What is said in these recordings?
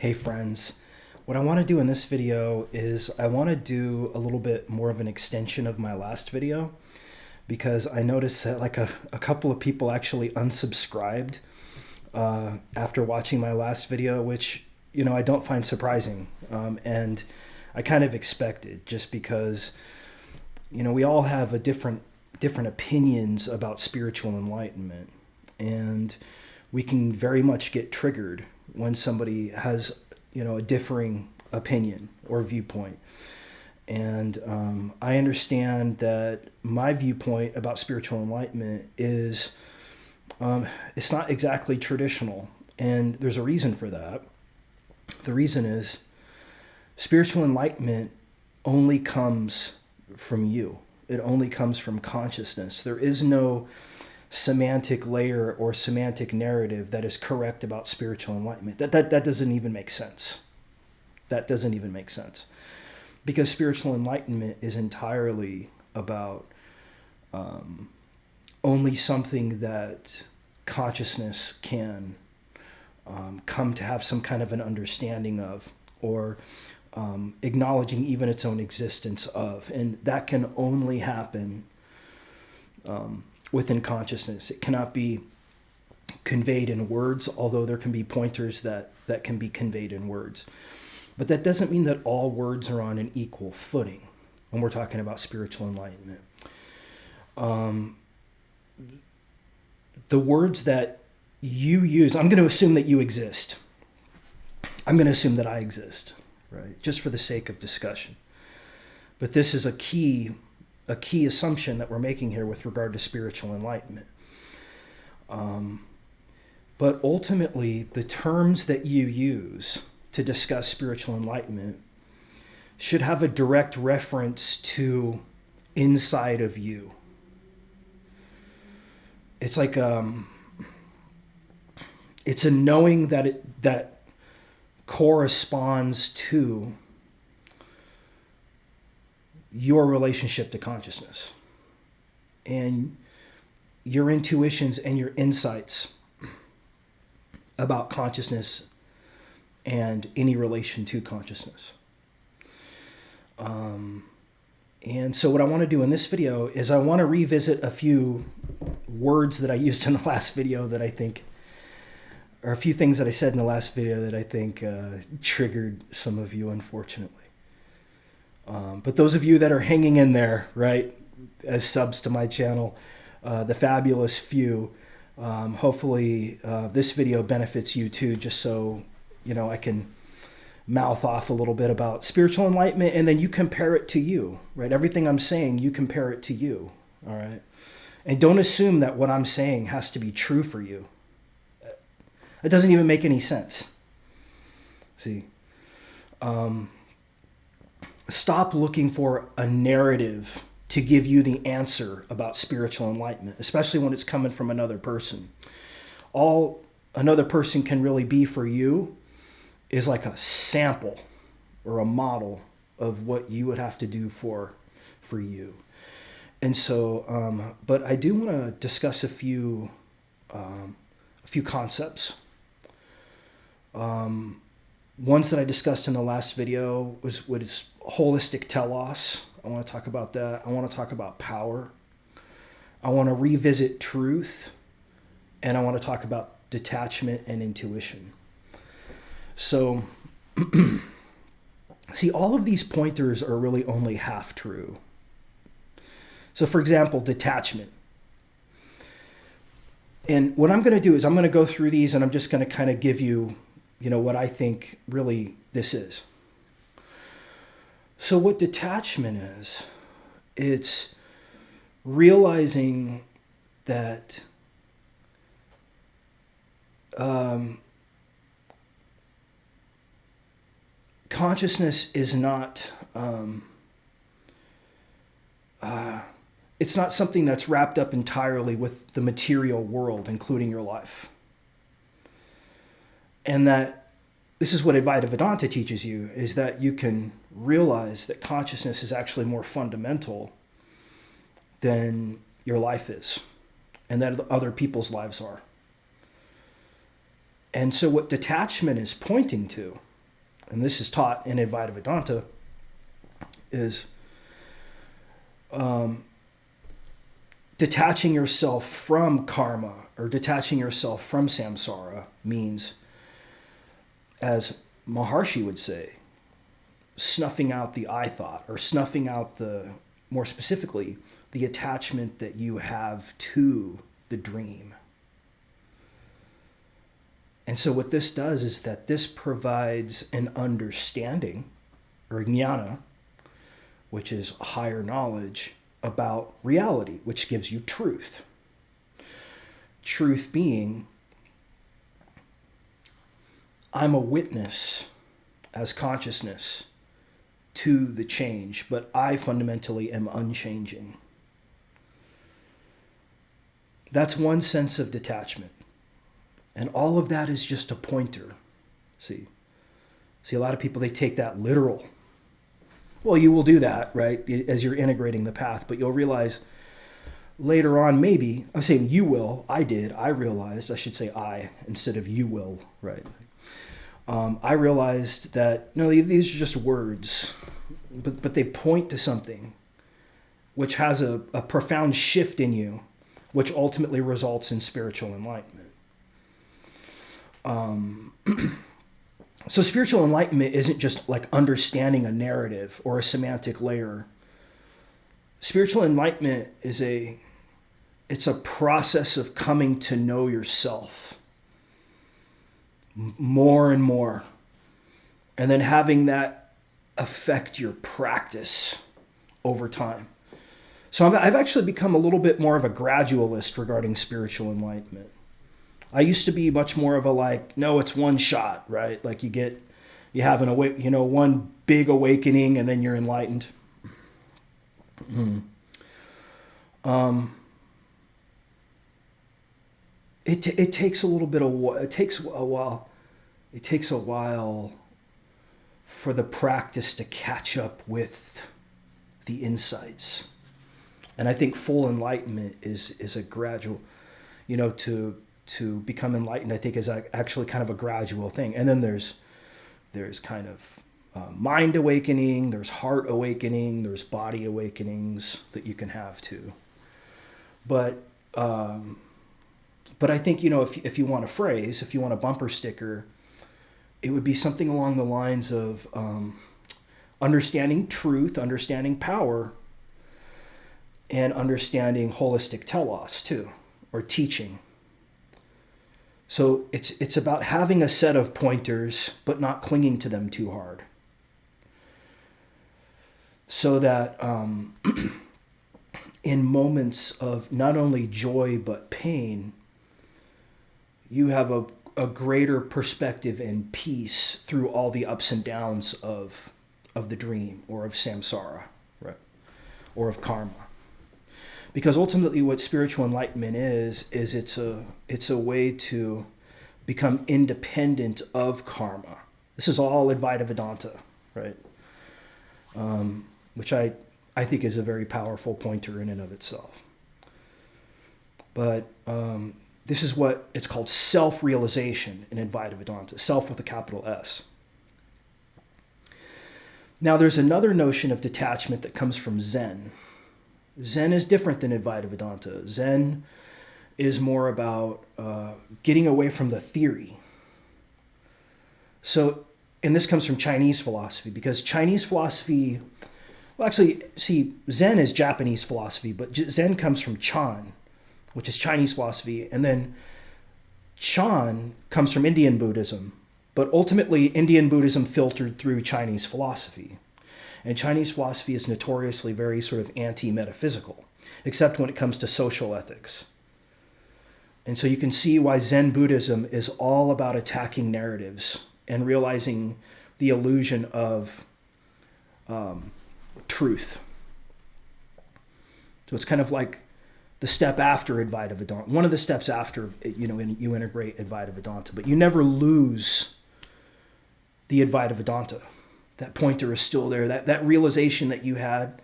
Hey friends, what I want to do in this video is I want to do a little bit more of an extension of my last video because I noticed that a couple of people actually unsubscribed after watching my last video, which, I don't find surprising. And I kind of expected just because, we all have different opinions about spiritual enlightenment. And we can very much get triggered when somebody has, a differing opinion or viewpoint. And I understand that my viewpoint about spiritual enlightenment is it's not exactly traditional. And there's a reason for that. The reason is spiritual enlightenment only comes from you. It only comes from consciousness. There is no semantic layer or semantic narrative that is correct about spiritual enlightenment. That doesn't even make sense. That doesn't even make sense. Because spiritual enlightenment is entirely about only something that consciousness can come to have some kind of an understanding of, or acknowledging even its own existence of. And that can only happen within consciousness. It cannot be conveyed in words, although there can be pointers that can be conveyed in words. But that doesn't mean that all words are on an equal footing when we're talking about spiritual enlightenment. The words that you use, I'm going to assume that you exist. I'm going to assume that I exist, right? Just for the sake of discussion. But this is a key assumption that we're making here with regard to spiritual enlightenment. But ultimately, the terms that you use to discuss spiritual enlightenment should have a direct reference to inside of you. It's like it's a knowing that corresponds to your relationship to consciousness and your intuitions and your insights about consciousness and any relation to consciousness. And so what I want to do in this video is I want to revisit a few words that I used in the last video that I think, or a few things that I said in the last video that I think triggered some of you, unfortunately. But those of you that are hanging in there, right, as subs to my channel, the fabulous few, hopefully this video benefits you too, just so, I can mouth off a little bit about spiritual enlightenment, and then you compare it to you, right? Everything I'm saying, you compare it to you, all right? And don't assume that what I'm saying has to be true for you. It doesn't even make any sense. See? Stop looking for a narrative to give you the answer about spiritual enlightenment, especially when it's coming from another person. All another person can really be for you is like a sample or a model of what you would have to do for you. And so, but I do want to discuss a few concepts. Ones that I discussed in the last video was what is holistic telos. I want to talk about that. I want to talk about power. I want to revisit truth. And I want to talk about detachment and intuition. So, see, all of these pointers are really only half true. So, for example, detachment. And what I'm going to do is I'm going to go through these and I'm just going to kind of give you, what I think really this is. So what detachment is, it's realizing that consciousness is not, it's not something that's wrapped up entirely with the material world, including your life. And that this is what Advaita Vedanta teaches you, is that you can realize that consciousness is actually more fundamental than your life is, and that other people's lives are. And so what detachment is pointing to and this is taught in Advaita Vedanta, is detaching yourself from karma or detaching yourself from samsara means, as Maharshi would say, snuffing out the I thought, or snuffing out more specifically, the attachment that you have to the dream. And so what this does is that this provides an understanding, or jnana, which is higher knowledge about reality, which gives you truth. Truth being, I'm a witness as consciousness to the change, but I fundamentally am unchanging. That's one sense of detachment. And all of that is just a pointer. See, a lot of people, they take that literal. Well, you will do that, right, as you're integrating the path, but you'll realize later on, maybe, I'm saying you will, I realized, I should say I, instead of you will, right? I realized that, no, these are just words, but they point to something which has a profound shift in you, which ultimately results in spiritual enlightenment. So spiritual enlightenment isn't just like understanding a narrative or a semantic layer. Spiritual enlightenment it's a process of coming to know yourself more and more, and then having that affect your practice over time. So I've actually become a little bit more of a gradualist regarding spiritual enlightenment. I used to be much more of a like, no, it's one shot, right? Like you have one big awakening and then you're enlightened. It takes a little bit of, it takes a while for the practice to catch up with the insights. And I think full enlightenment is a gradual, to become enlightened, I think, is actually kind of a gradual thing. And then there's kind of mind awakening, there's heart awakening, there's body awakenings that you can have too. But I think, if you want a phrase, if you want a bumper sticker, it would be something along the lines of understanding truth, understanding power, and understanding holistic telos too, or teaching. So it's about having a set of pointers, but not clinging to them too hard. So that in moments of not only joy but pain, you have a greater perspective and peace through all the ups and downs of the dream, or of samsara, right? Or of karma. Because ultimately what spiritual enlightenment is it's a way to become independent of karma. This is all Advaita Vedanta, right? Which I think is a very powerful pointer in and of itself. But this is what it's called self-realization in Advaita Vedanta, self with a capital S. Now there's another notion of detachment that comes from Zen. Zen is different than Advaita Vedanta. Zen is more about getting away from the theory. So, and this comes from Chinese philosophy, because Chinese philosophy, well, actually, see, Zen is Japanese philosophy, but Zen comes from Chan, which is Chinese philosophy, and then Chan comes from Indian Buddhism, but ultimately Indian Buddhism filtered through Chinese philosophy. And Chinese philosophy is notoriously very sort of anti-metaphysical, except when it comes to social ethics. And so you can see why Zen Buddhism is all about attacking narratives and realizing the illusion of truth. So it's kind of like the step after Advaita Vedanta, one of the steps after, you integrate Advaita Vedanta, but you never lose the Advaita Vedanta. That pointer is still there. That realization that you had,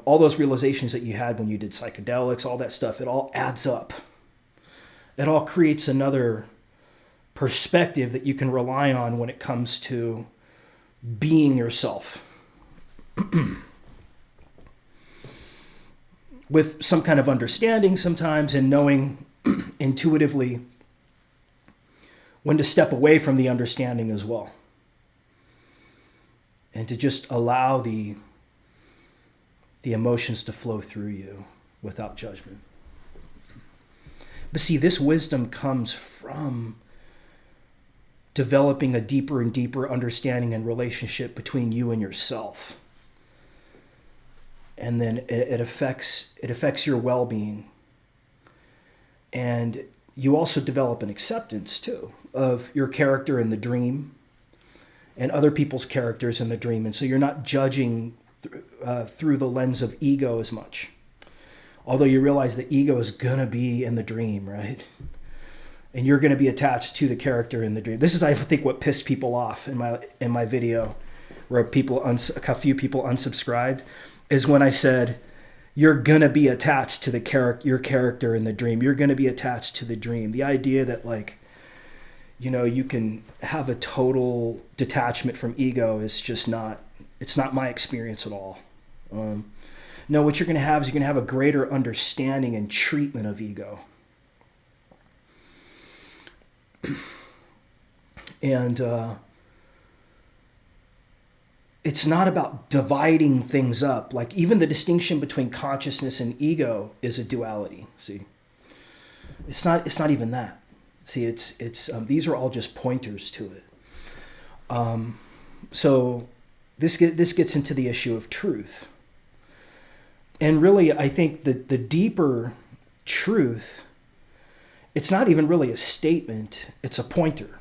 all those realizations that you had when you did psychedelics, all that stuff, it all adds up. It all creates another perspective that you can rely on when it comes to being yourself with some kind of understanding sometimes, and knowing intuitively when to step away from the understanding as well, and to just allow the emotions to flow through you without judgment. But see, this wisdom comes from developing a deeper and deeper understanding and relationship between you and yourself. And then it affects your well-being. And you also develop an acceptance too of your character in the dream and other people's characters in the dream. And so you're not judging through the lens of ego as much. Although you realize the ego is going to be in the dream, right? And you're going to be attached to the character in the dream. This is, I think, what pissed people off in my video, where a few people unsubscribed, is when I said, you're going to be attached to your character in the dream. You're going to be attached to the dream. The idea that, like, you know, you can have a total detachment from ego is just it's not my experience at all. No, what you're going to have is you're going to have a greater understanding and treatment of ego. And it's not about dividing things up. Like, even the distinction between consciousness and ego is a duality. See, it's not even that. See, it's these are all just pointers to it. So this gets into the issue of truth. And really, I think that the deeper truth, it's not even really a statement, it's a pointer.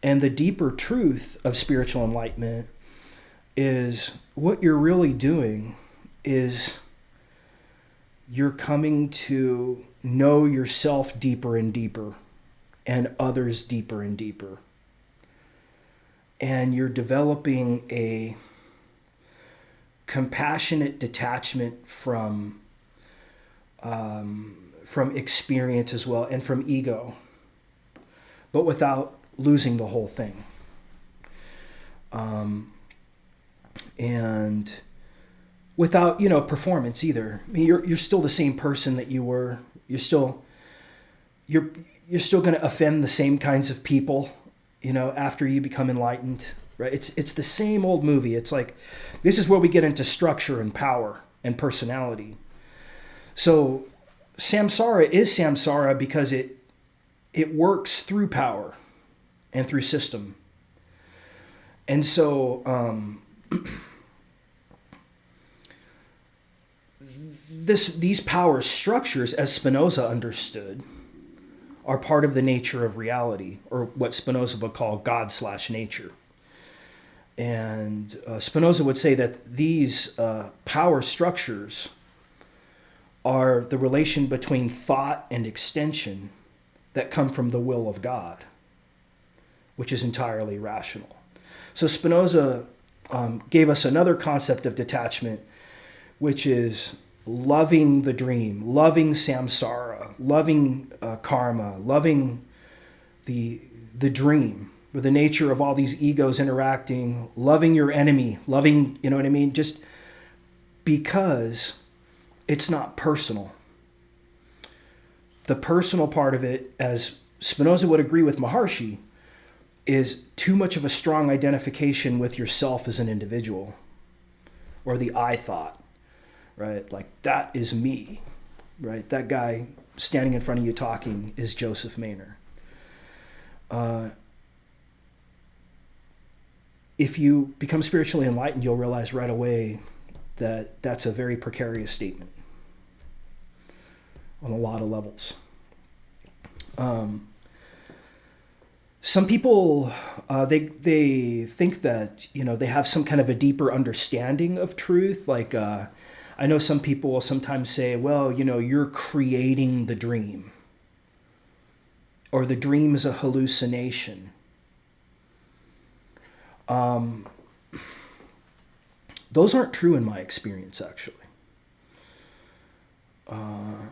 And the deeper truth of spiritual enlightenment is what you're really doing is you're coming to know yourself deeper and deeper, and others deeper and deeper. And you're developing a compassionate detachment from experience as well, and from ego, but without losing the whole thing. And without, performance either. I mean, you're still the same person that you were. You're still going to offend the same kinds of people, after you become enlightened, right? It's the same old movie. It's like, this is where we get into structure and power and personality. So samsara is samsara because it works through power and through system. And so these power structures, as Spinoza understood, are part of the nature of reality, or what Spinoza would call God/nature. And Spinoza would say that these power structures are the relation between thought and extension that come from the will of God, which is entirely rational. So Spinoza gave us another concept of detachment, which is loving the dream, loving samsara, loving karma, loving the dream, or the nature of all these egos interacting, loving your enemy, loving, just because it's not personal. The personal part of it, as Spinoza would agree with Maharishi, is too much of a strong identification with yourself as an individual, or the I thought, right? Like, that is me, right? That guy standing in front of you talking is Joseph Maynard. If you become spiritually enlightened, you'll realize right away that that's a very precarious statement on a lot of levels. Some people, they think that, they have some kind of a deeper understanding of truth. Like, I know some people will sometimes say, well, you're creating the dream, or the dream is a hallucination. Those aren't true in my experience, actually. I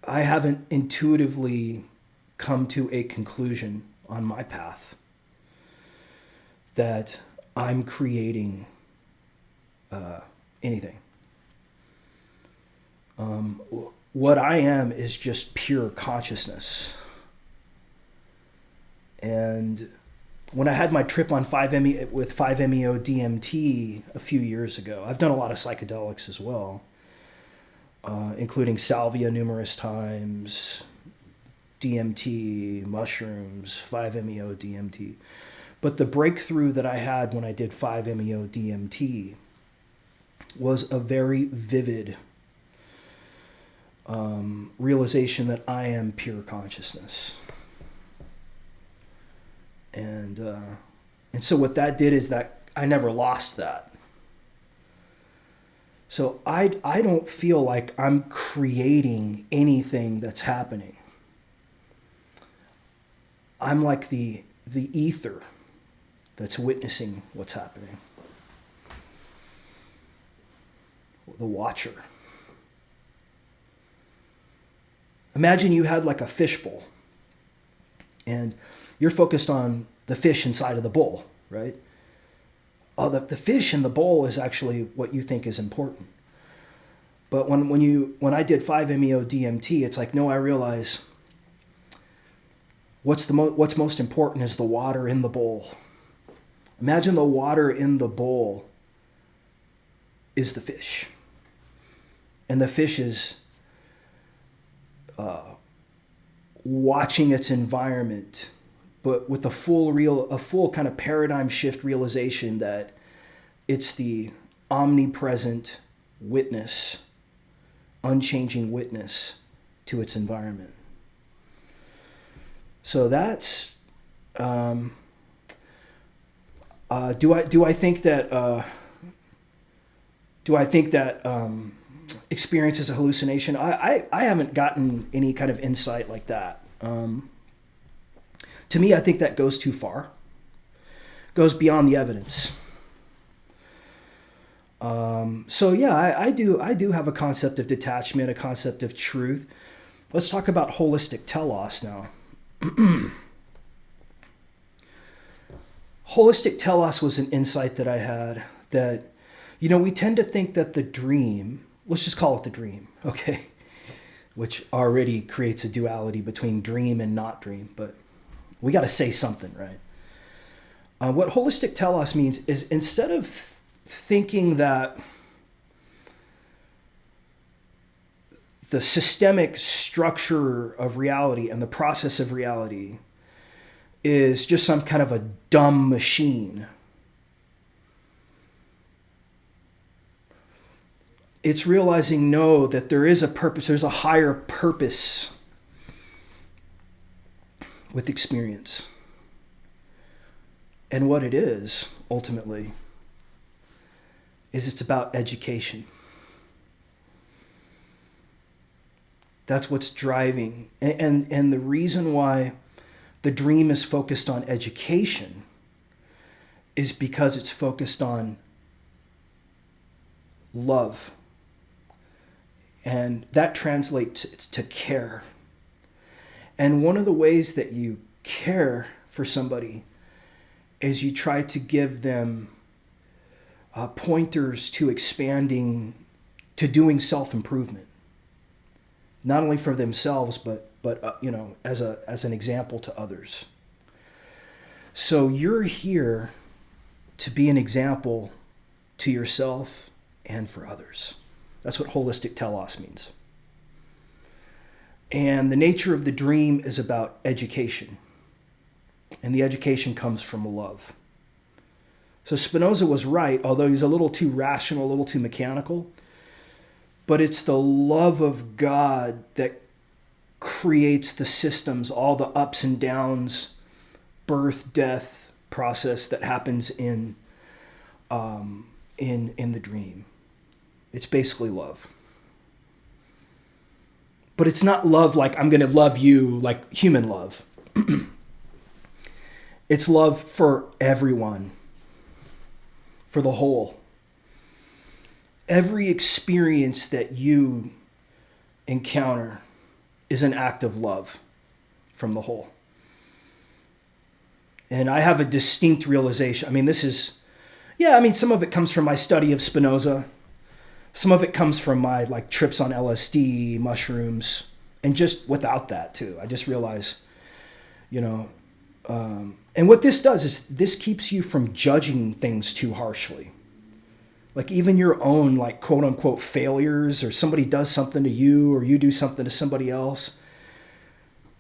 haven't intuitively come to a conclusion on my path that I'm creating anything. What I am is just pure consciousness. And when I had my trip on 5-MeO with 5-MeO DMT a few years ago, I've done a lot of psychedelics as well, including salvia numerous times, DMT, mushrooms, 5-MeO DMT. But the breakthrough that I had when I did 5-MeO DMT was a very vivid realization that I am pure consciousness. And so what that did is that I never lost that. So I don't feel like I'm creating anything that's happening. I'm like the ether that's witnessing what's happening. The watcher. Imagine you had like a fishbowl and you're focused on the fish inside of the bowl, right? Oh, the fish in the bowl is actually what you think is important. But when I did 5-MeO DMT, it's like, no, I realize what's most important is the water in the bowl. Imagine the water in the bowl is the fish. And the fish is watching its environment, but with a full kind of paradigm shift realization that it's the omnipresent witness, unchanging witness to its environment. So that's do I think that experience is a hallucination? I haven't gotten any kind of insight like that. To me, I think that goes too far. Goes beyond the evidence. So yeah, I do have a concept of detachment, a concept of truth. Let's talk about holistic telos now. Holistic telos was an insight that I had that, we tend to think that the dream, let's just call it the dream, okay? Which already creates a duality between dream and not dream, but we got to say something, right? What holistic telos means is instead of thinking that the systemic structure of reality and the process of reality is just some kind of a dumb machine, it's realizing, no, that there is a purpose, there's a higher purpose with experience. And what it is, ultimately, is it's about education. That's what's driving. And the reason why the dream is focused on education is because it's focused on love. And that translates to care. And one of the ways that you care for somebody is you try to give them pointers to expanding, to doing self-improvement. Not only for themselves, but as an example to others. So you're here to be an example to yourself and for others. That's what holistic telos means. And the nature of the dream is about education. And the education comes from love. So Spinoza was right, although he's a little too rational, a little too mechanical. But it's the love of God that creates the systems, all the ups and downs, birth, death process that happens in the dream. It's basically love. But it's not love like I'm going to love you like human love. It's love for everyone, for the whole. Every experience that you encounter is an act of love from the whole. And I have a distinct realization. I mean, some of it comes from my study of Spinoza. Some of it comes from my like trips on LSD, mushrooms, and just without that too. I just realize, and what this does is this keeps you from judging things too harshly. Like even your own like quote unquote failures, or somebody does something to you or you do something to somebody else.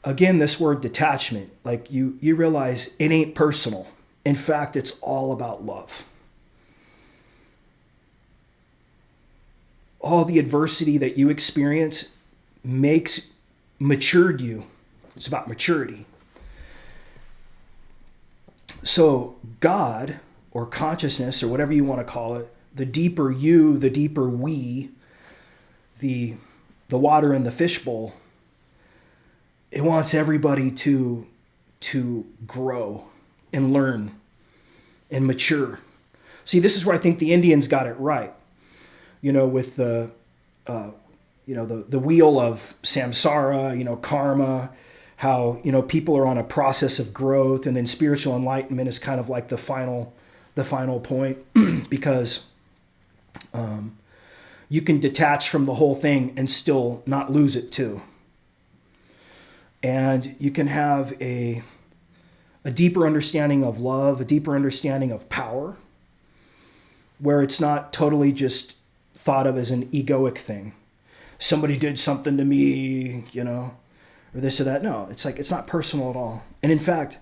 Again, this word detachment, like you realize it ain't personal. In fact, it's all about love. All the adversity that you experience matured you. It's about maturity. So God, or consciousness, or whatever you want to call it, the deeper you, the deeper we, the water in the fishbowl, it wants everybody to grow and learn and mature. See, this is where I think the Indians got it right. With the wheel of samsara, karma, how, people are on a process of growth, and then spiritual enlightenment is kind of like the final point because you can detach from the whole thing and still not lose it too. And you can have a deeper understanding of love, a deeper understanding of power, where it's not totally just thought of as an egoic thing. Somebody did something to me, or this or that. No, it's like, it's not personal at all. And in fact,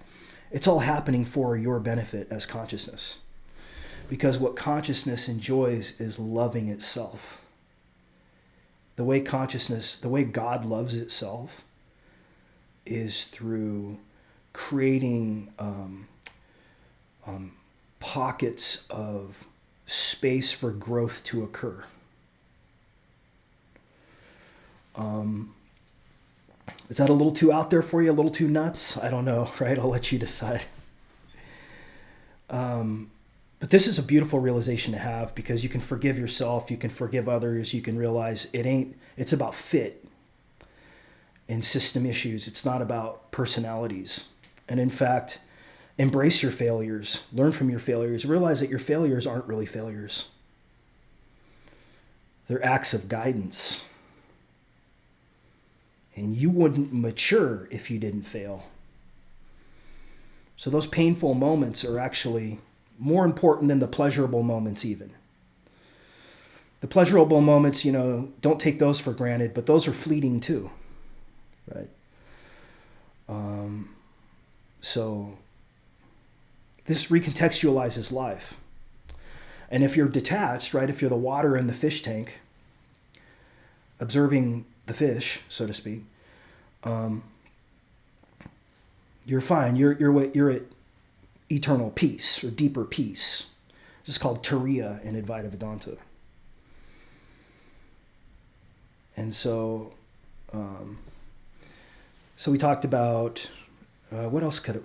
it's all happening for your benefit as consciousness. Because what consciousness enjoys is loving itself. The way God loves itself is through creating pockets of space for growth to occur. Is that a little too out there for you? A little too nuts? I don't know, right? I'll let you decide. But this is a beautiful realization to have, because you can forgive yourself, you can forgive others, you can realize it's about fit and system issues. It's not about personalities. And in fact, embrace your failures, learn from your failures, realize that your failures aren't really failures. They're acts of guidance. And you wouldn't mature if you didn't fail. So those painful moments are actually more important than the pleasurable moments even. The pleasurable moments, don't take those for granted, but those are fleeting too, right? So this recontextualizes life. And if you're detached, right, if you're the water in the fish tank, observing the fish, so to speak, you're fine. You're at eternal peace or deeper peace. This is called Turiya in Advaita Vedanta. And so we talked about what else could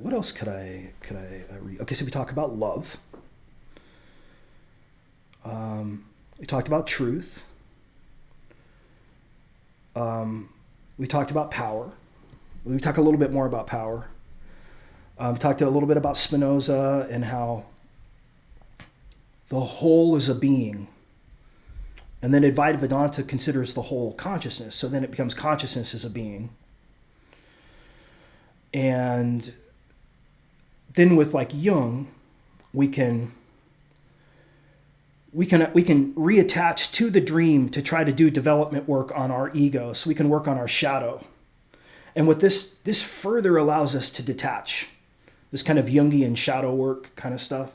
I read? Okay, so we talk about love. We talked about truth. We talked about power. We talk a little bit more about power. We talked a little bit about Spinoza and how the whole is a being. And then Advaita Vedanta considers the whole consciousness. So then it becomes consciousness as a being. And then with like Jung, we can reattach to the dream to try to do development work on our ego, so we can work on our shadow. And what this further allows us to detach, this kind of Jungian shadow work kind of stuff,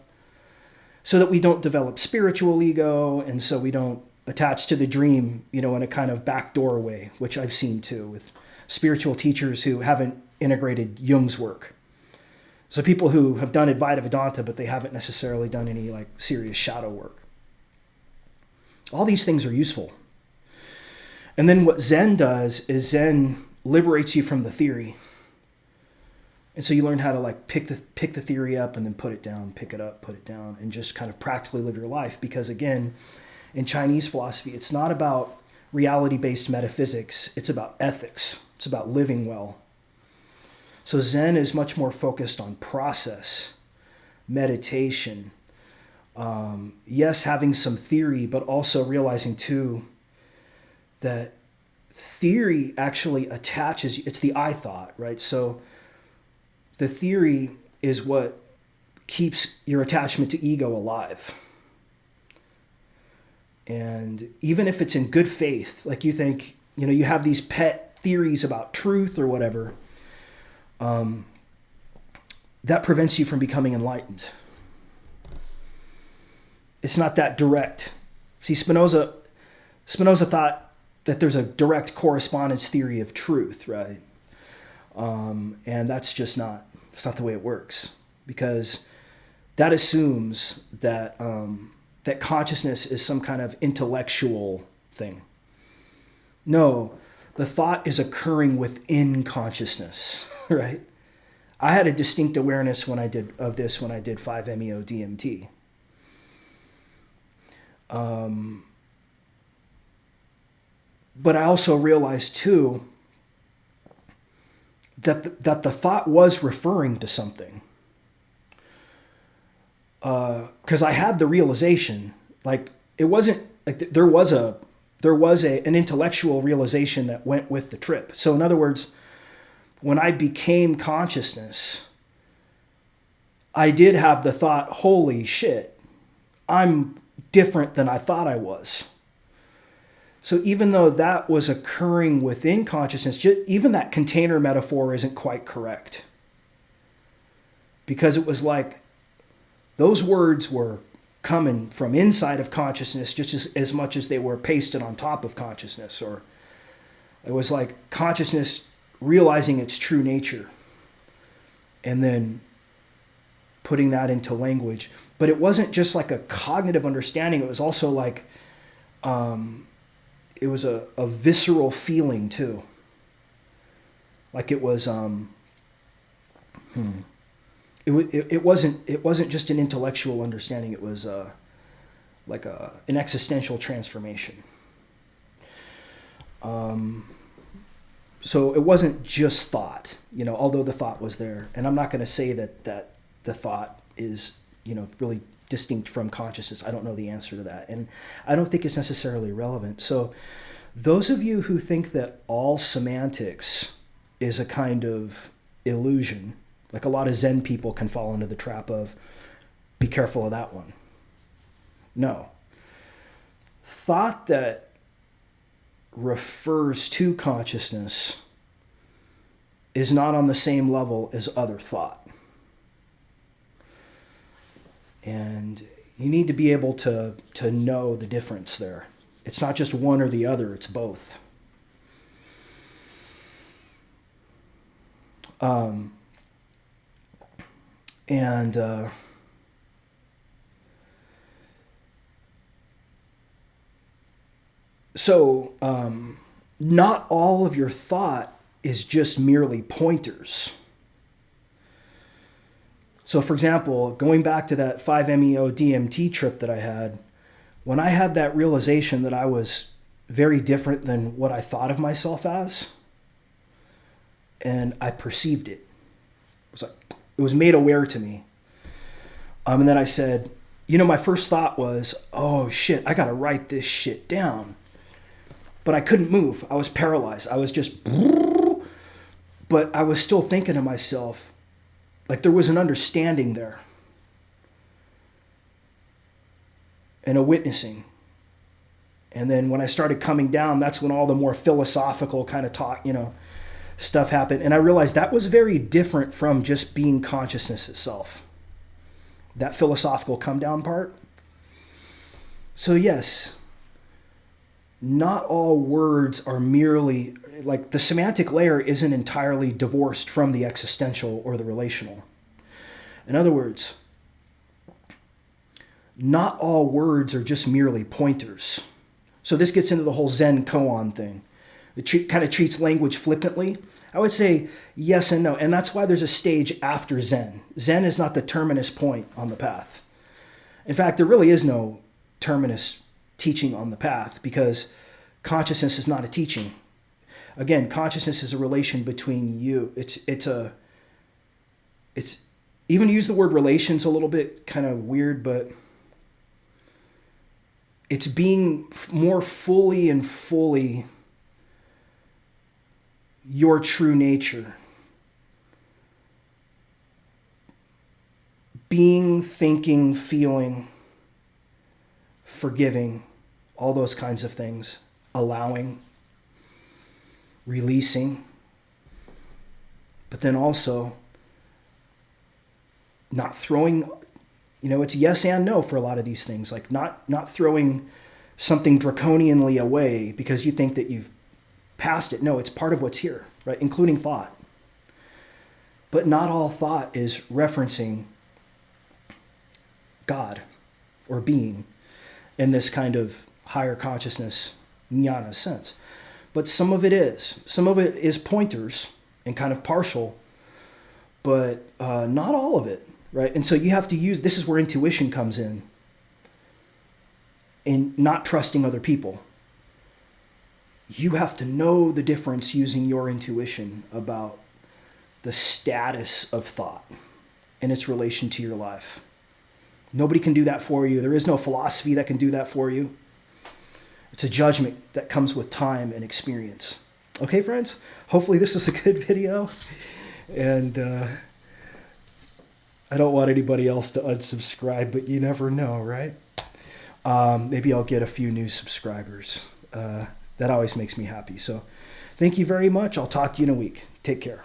so that we don't develop spiritual ego, and so we don't attach to the dream, in a kind of backdoor way, which I've seen too with spiritual teachers who haven't integrated Jung's work. So people who have done Advaita Vedanta, but they haven't necessarily done any like serious shadow work. All these things are useful. And then what Zen does is Zen liberates you from the theory. And so you learn how to like pick the theory up and then put it down, pick it up, put it down, and just kind of practically live your life. Because again, in Chinese philosophy, it's not about reality-based metaphysics. It's about ethics. It's about living well. So Zen is much more focused on process, meditation. Yes, having some theory, but also realizing too that theory actually attaches, it's the I thought, right? So the theory is what keeps your attachment to ego alive. And even if it's in good faith, like you think, you have these pet theories about truth or whatever, that prevents you from becoming enlightened. It's not that direct. See, Spinoza thought that there's a direct correspondence theory of truth, right? And that's not the way it works, because that assumes that that consciousness is some kind of intellectual thing. No, the thought is occurring within consciousness, right? I had a distinct awareness when I did 5-MeO DMT. But I also realized too that the thought was referring to something. Because I had the realization, like it wasn't like there was an intellectual realization that went with the trip. So in other words, when I became consciousness, I did have the thought, holy shit, I'm different than I thought I was. So even though that was occurring within consciousness, even that container metaphor isn't quite correct. Because it was like those words were coming from inside of consciousness just as much as they were pasted on top of consciousness. Or it was like consciousness realizing its true nature and then putting that into language. But it wasn't just like a cognitive understanding. It was also like, it was a visceral feeling too. Like it was, it wasn't just an intellectual understanding. It was like an existential transformation. So it wasn't just thought, although the thought was there. And I'm not going to say that the thought is, really distinct from consciousness. I don't know the answer to that. And I don't think it's necessarily relevant. So those of you who think that all semantics is a kind of illusion, like a lot of Zen people can fall into the trap of, be careful of that one. No. Thought that refers to consciousness is not on the same level as other thought. And you need to be able to know the difference there. It's not just one or the other, it's both. So not all of your thought is just merely pointers. So for example, going back to that 5-MeO DMT trip that I had, when I had that realization that I was very different than what I thought of myself as, and I perceived it, it was made aware to me. And then I said, my first thought was, oh shit, I gotta write this shit down. But I couldn't move. I was paralyzed. I was just, but I was still thinking to myself, like there was an understanding there. And a witnessing. And then when I started coming down, that's when all the more philosophical kind of talk, stuff happened. And I realized that was very different from just being consciousness itself. That philosophical come down part. So yes, not all words are merely, like the semantic layer isn't entirely divorced from the existential or the relational. In other words, not all words are just merely pointers. So this gets into the whole Zen koan thing. It kind of treats language flippantly. I would say yes and no. And that's why there's a stage after Zen. Zen is not the terminus point on the path. In fact, there really is no terminus teaching on the path because consciousness is not a teaching. Again, consciousness is a relation between you. It's a it's even use the word relations a little bit kind of weird, but it's being more fully and fully your true nature. Being, thinking, feeling, forgiving, all those kinds of things. Allowing, releasing, but then also not throwing, it's yes and no for a lot of these things. Like not throwing something draconianly away because you think that you've passed it. No, it's part of what's here, right? Including thought. But not all thought is referencing God or being in this kind of higher consciousness jnana sense. But some of it is. Some of it is pointers and kind of partial, but not all of it, right? And so you have to use, this is where intuition comes in not trusting other people. You have to know the difference using your intuition about the status of thought and its relation to your life. Nobody can do that for you. There is no philosophy that can do that for you. It's a judgment that comes with time and experience. Okay, friends? Hopefully this was a good video. And I don't want anybody else to unsubscribe, but you never know, right? Maybe I'll get a few new subscribers. That always makes me happy. So thank you very much. I'll talk to you in a week. Take care.